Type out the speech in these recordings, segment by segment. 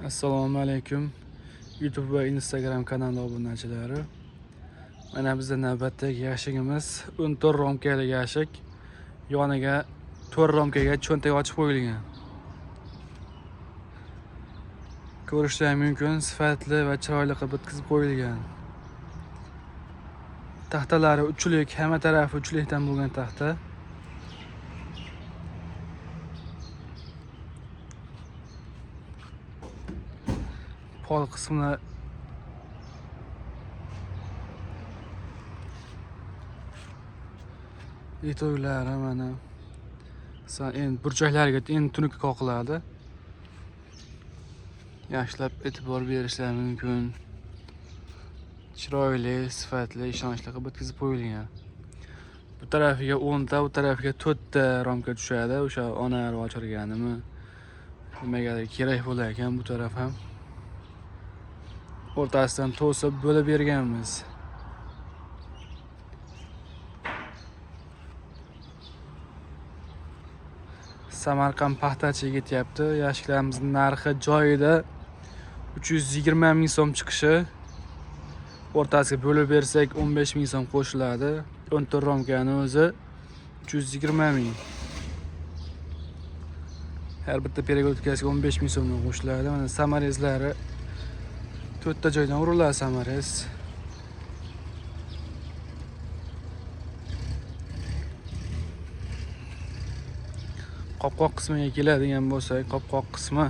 Assalomu alaykum. YouTube va Instagram kanali obunachilari. Mana bizda navbatdagi yashigimiz 14 romkalik yashik. Yoniga 4 romkaga cho'ntak ochib qo'yilgan. Ko'rishda mumkin, sifatli va chiroyli qilib bitkizib qo'yilgan. Taxtalari uchlik, hamma tarafi uchlikdan bo'lgan taxta. Pol qismini etoylari mana endi burchaklariga endi tunuka qoqiladi. Yaxshilab e'tibor berishlar mumkin. Chiroyli, sifatli, ishonchli qilib bitkizib qo'yilgan. Bu tarafiga 10 ta, bu tarafiga 4 ta romka tushadi. O'sha ona ochirganimi nimagadir kerak bo'lar ekan, bu taraf ham o'rtasidan to'sib bo'lib berganmiz. Samarqand paxtachi ketyapti. Yashiklarimizning narxi joyida 320 ming so'm chiqishi. O'rtasiga bo'lib bersak 15 ming so'm qo'shiladi. 14 romkani o'zi 320 ming. Har bitta periodikasiga 15 ming so'mdan qo'shiladi. Mana samarezlari 4 ta joydan uriladi samarez. Qopqoq qismiga keladigan bo'lsak, qopqoq qismi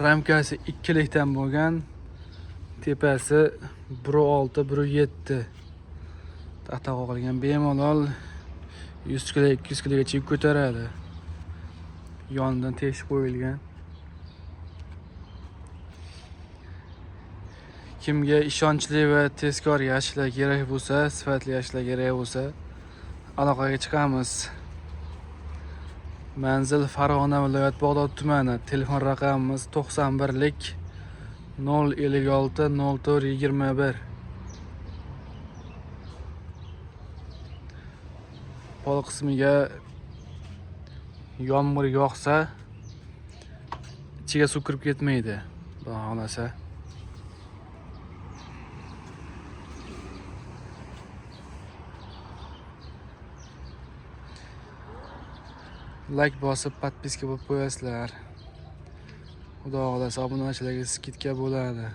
ramkasi ikkilikdan bo'lgan, tepasi 1.6, 1.7 taxta qoqilgan. Bemalol 100 kg, 200 kg gacha ko'taradi. Yonidan teshib qo'yilgan. Kimga ishonchli va tezkor yashiklar kerak bo'lsa, sifatli yashiklar kerak bo'lsa, aloqaga chiqamiz. Manzil Farg'ona viloyat Bog'dod tumani. Telefon raqamimiz 91lik 056 04 21. Pol qismiga yomg'ir yog'sa ichiga suv kirib ketmaydi. Xudo xolasa. Like bosib, podpiska bo'lib qo'yasizlar. Xudo xolasa obunachilarga skidka bo'ladi.